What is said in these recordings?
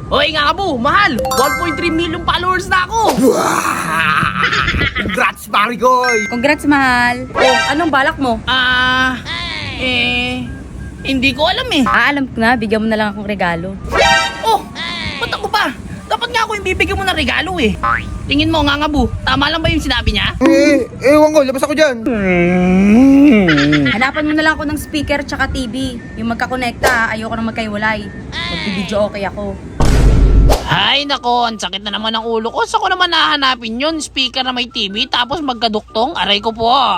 Hoy nga po, mahal! 1.3 million followers na ako! Congrats, Marigoy! Congrats, mahal. Oh, anong balak mo? Hindi ko alam eh. Alam ko na, bigyan mo na lang akong regalo. Oh, ba't ako pa? Dapat nga ako yung bibigyan mo ng regalo eh. Tingin mo nga bu, tama lang ba yung sinabi niya? Ewan ko, labas ako dyan. Hanapan mo na lang ako ng speaker tsaka TV. Yung magkakonekta, ayoko nang magkaiwalay. Mag-video okay ako. Ay nako, ang sakit na naman ng ulo ko. Saan ko naman nahanapin yun? Speaker na may TV tapos magkaduktong? Aray ko po.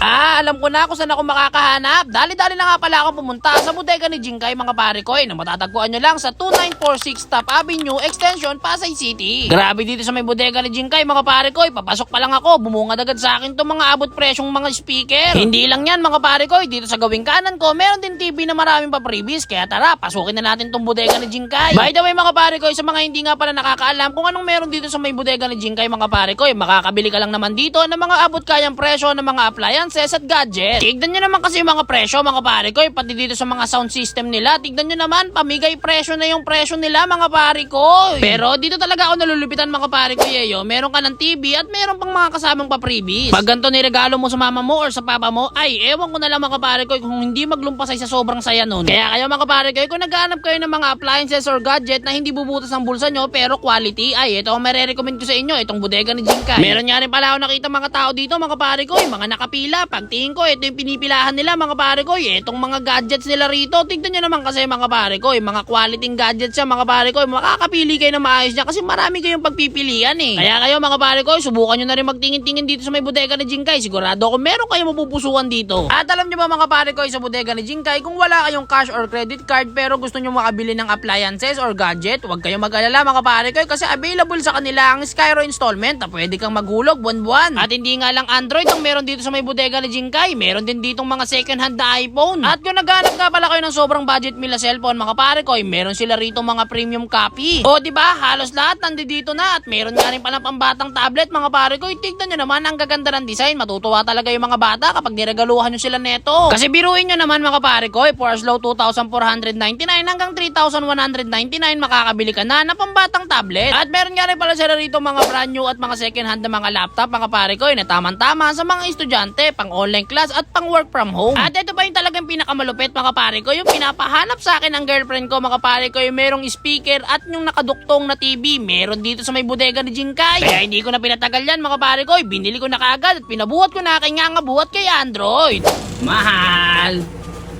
Alam ko na kung saan ako makakahanap. Dali-dali na nga pala ako pumunta sa bodega ni Jinkai mga pare ko na matatagpuan nyo lang sa 2946 Top Avenue, Extension, Pasay City. Grabe dito sa may bodega ni Jinkai mga pare ko. Papasok pa lang ako, bumungad agad sa akin itong mga abot presyong mga speaker. Hindi lang yan mga pare ko, dito sa gawing kanan ko, meron din TV na maraming pa-freebies. Kaya tara, pasukin na natin itong bodega ni Jinkai. By the way mga pare ko, sa mga hindi nga pala nakakaalam kung anong meron dito sa may bodega ni Jinkai mga pare ko, makakabili ka lang naman dito ng mga abot kayang presyo ng mga appliances at gadget. Tignan nyo naman kasi yung mga presyo mga pare ko, pati dito sa mga sound system nila. Tignan nyo naman, pamigay presyo na yung presyo nila mga pare ko. Pero dito talaga ako nalulupitan mga pare ko meron ka ng TV at meron pang mga kasamang pa-freebies. Pag ganito niregalo mo sa mama mo or sa papa mo, ay ewan ko na lang mga pare ko kung hindi maglumpasay sa sobrang saya nun. Kaya kayo mga pare ko, kung naghahanap kayo ng mga appliances or gadget na hindi bubutas ang bulsa nyo pero quality, ay ito ang marirecommend ko sa inyo, itong bodega ni Jinkai. Meron nga rin pala ako nakita mga tao dito mga pare ko, mga nakapila. Pagtingin ko, ito yung pinipilahan nila mga pare ko. Itong mga gadgets nila rito, tignan nyo naman kasi mga pare ko, mga quality gadgets siya mga pare ko. Makakapili kayo ng maayos niya kasi marami kayong pagpipilian eh. Kaya kayo mga pare ko, subukan nyo na rin magtingin-tingin dito sa may bodega ni Jinkai. Sigurado ako meron kayong mapupusuan dito. At alam nyo ba mga pare ko, sa bodega ni Jinkai, kung wala kayong cash or credit card pero gusto nyo makabili ng appliances or gadget, huwag kayong mag-alala mga pare ko kasi available sa kanila ang Skyro installment na pwede kang maghulog buwan-buwan. At hindi nga lang Android ang meron dito sa may bodega ni Jinkai, meron din ditong mga second hand na iPhone. At kung naghanap nga pala kayo ng sobrang budget meal na cellphone mga pare ko, meron sila rito mga premium copy. O diba, halos lahat nandito na. At meron nga rin pala pambatang tablet mga pare ko. Tignan nyo naman ang gaganda ng design. Matutuwa talaga yung mga bata kapag niregaluhan nyo sila neto. Kasi biruin nyo naman mga pare ko, for as low 2,499 hanggang 3,199 makakabili ka na pambatang tablet. At meron nga rin pala sila rito mga brand new at mga second hand na mga laptop mga pare ko na tamang-tama sa mga estudyante, pang online class at pang work from home. At ito pa yung talagang pinakamalupit mga pare ko, yung pinapahanap sa akin ng girlfriend ko mga pare ko, yung merong speaker at yung nakaduktong na TV, meron dito sa may bodega ni Jinkai. Kaya hindi ko na pinatagal yan mga pare ko, binili ko na kaagad at pinabuhat ko na kay Ngangabuhat kay Android. Mahal!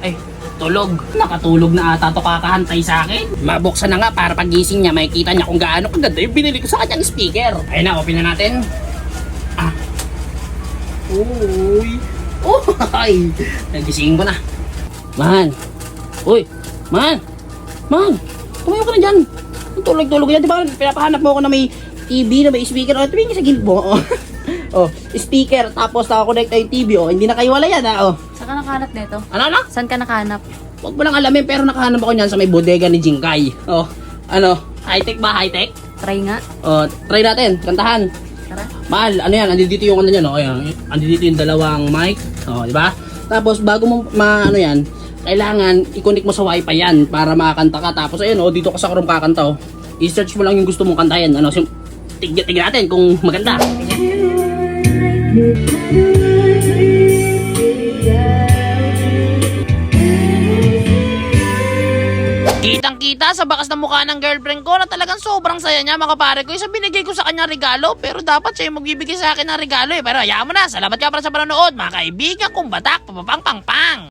Ay, tulog. Nakatulog na ata to kakahantay sa akin. Mabuksan na nga para pagising niya makikita niya kung gaano kaganda yung binili ko sa kanyang speaker. Ayun na, open na natin. Uy! Ay! Nagisingin ko na. Man! Uy! Man! Man! Tumayo ka na dyan! Tulog-tulog yan. Di ba pinapahanap mo ako na may TV, na may speaker? O, tumingin sa gilid mo. Oh, speaker. Tapos nakakonect yung TV. Oh, hindi na kayo wala yan. Oh. Saan ka nakahanap nito? Ano? Saan ka nakahanap? Huwag mo lang alamin pero nakahanap ako niyan sa may bodega ni Jinkai. Oh, ano? High-tech ba? High-tech? Try nga. Oh, try natin. Kantahan. Tara. Mahal, ano yan? Andito yung ano yan, oh. Ayan. Andito yung dalawang mic. Oh, di ba? Tapos bago mo ano yan, kailangan i-connect mo sa wifi yan para makakanta ka. Tapos ayun, oh, dito ka sa Chrome kakanta, oh. I-search mo lang yung gusto mong kantahin. Ano, tignan natin kung maganda. Kitang-kita sa bakas ng mukha ng girlfriend ko na talagang sobrang saya niya mga pare ko. Isa binigay ko sa kanya regalo pero dapat siya yung magbibigay sa akin ng regalo eh. Pero hayaan mo na. Salamat ka para sa panonood mga kaibigan kong batak. Papapang pang pang.